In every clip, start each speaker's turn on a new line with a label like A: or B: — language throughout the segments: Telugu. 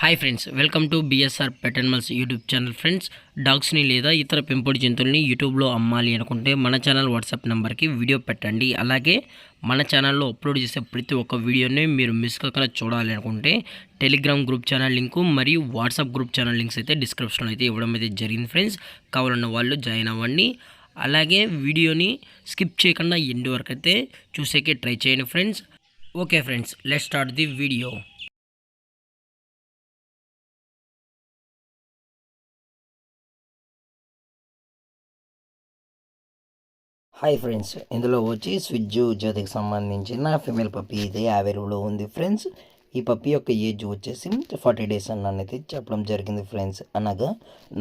A: Hi friends, welcome to BSR pet animals YouTube channel. Friends, డాగ్స్ని లేదా ఇతర పెంపుడు జంతువుల్ని యూట్యూబ్లో అమ్మాలి అనుకుంటే మన ఛానల్ వాట్సాప్ నెంబర్కి వీడియో పెట్టండి. అలాగే మన ఛానల్లో అప్లోడ్ చేసే ప్రతి ఒక్క వీడియోని మీరు మిస్ కాకుండా చూడాలి అనుకుంటే టెలిగ్రామ్ గ్రూప్ ఛానల్ లింకు మరియు వాట్సాప్ గ్రూప్ ఛానల్ లింక్స్ అయితే డిస్క్రిప్షన్లో అయితే ఇవ్వడం అయితే జరిగింది. ఫ్రెండ్స్, కావాలన్న వాళ్ళు జాయిన్ అవ్వండి. అలాగే వీడియోని స్కిప్ చేయకుండా ఎండ్ వరకు అయితే చూసేకే ట్రై చేయండి friends. Okay friends, let's start the video. Hi friends, ఇందులో వచ్చి స్విజ్జు జాతికి సంబంధించిన ఫిమేల్ పప్పీ అయితే అవైలబుల్లో ఉంది ఫ్రెండ్స్. ఈ పప్పీ యొక్క ఏజ్ వచ్చేసి 40 డేస్ అన్నది చెప్పడం జరిగింది ఫ్రెండ్స్. అనగా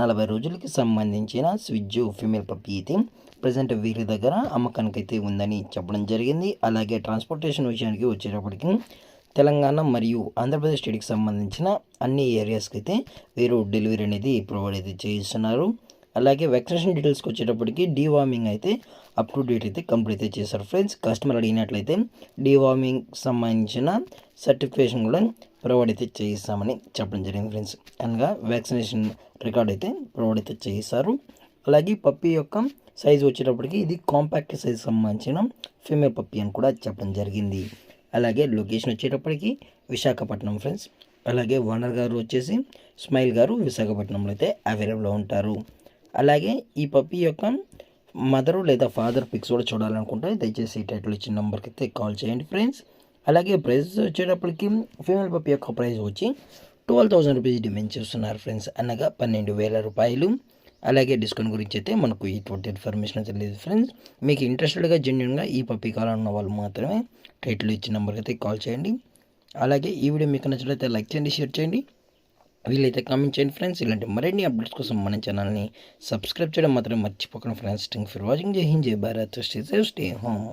A: 40 రోజులకి సంబంధించిన స్విజ్జు ఫిమేల్ పప్పీ అయితే ప్రజెంట్ వీరి దగ్గర అమ్మకానికి అయితే ఉందని చెప్పడం జరిగింది. అలాగే ట్రాన్స్పోర్టేషన్ విషయానికి వచ్చేటప్పటికి తెలంగాణ మరియు ఆంధ్రప్రదేశ్ స్టేట్కి సంబంధించిన అన్ని ఏరియాస్కి అయితే వీరు డెలివరీ అనేది ప్రొవైడ్ అయితే చేయిస్తున్నారు. అలాగే వ్యాక్సినేషన్ డీటెయిల్స్కి వచ్చేటప్పటికి డీవార్మింగ్ అయితే అప్ టు డేట్ అయితే కంప్లీట్ అయితే చేశారు ఫ్రెండ్స్. కస్టమర్ అడిగినట్లయితే డీవార్మింగ్ సంబంధించిన సర్టిఫికేషన్ కూడా ప్రొవైడ్ అయితే చేయిస్తామని చెప్పడం జరిగింది ఫ్రెండ్స్. అనగా వ్యాక్సినేషన్ రికార్డ్ అయితే ప్రొవైడ్ అయితే చేయిస్తారు. అలాగే పప్పీ యొక్క సైజు వచ్చేటప్పటికి ఇది కాంపాక్ట్ సైజ్ సంబంధించిన ఫీమేల్ పప్పీ అని కూడా చెప్పడం జరిగింది. అలాగే లొకేషన్ వచ్చేటప్పటికి విశాఖపట్నం ఫ్రెండ్స్. అలాగే ఓనర్ గారు వచ్చేసి స్మైల్ గారు విశాఖపట్నంలో అయితే అవైలబుల్లో ఉంటారు. అలాగే ఈ పప్పీ యొక్క మదరు లేదా ఫాదర్ పిక్స్ కూడా చూడాలనుకుంటే దయచేసి టైటిల్ ఇచ్చిన నెంబర్కి అయితే కాల్ చేయండి ఫ్రెండ్స్. అలాగే ప్రైస్ వచ్చేటప్పటికి ఫీమేల్ పప్పీ యొక్క ప్రైస్ వచ్చి 12,000 రూపీస్ డిమాండ్ చేస్తున్నారు ఫ్రెండ్స్, అనగా 12,000 రూపాయలు. అలాగే డిస్కౌంట్ గురించి అయితే మనకు ఎటువంటి ఇన్ఫర్మేషన్ అయితే లేదు ఫ్రెండ్స్. మీకు ఇంట్రెస్టెడ్గా జెన్యున్గా ఈ పప్పీ కావాలన్న వాళ్ళు మాత్రమే టైటిల్ ఇచ్చిన నెంబర్కి అయితే కాల్ చేయండి. అలాగే ఈ వీడియో మీకు నచ్చినట్లయితే లైక్ చేయండి, షేర్ చేయండి, వీలైతే కామెంట్ చేయండి ఫ్రెండ్స్. ఇలాంటి మరిన్ని అప్డేట్స్ కోసం మన ఛానల్ని సబ్స్క్రైబ్ చేయడం మాత్రం మర్చిపోకండి ఫ్రెండ్స్. Thank for watching. జై హింద్, జై Bharat, stay safe, stay home.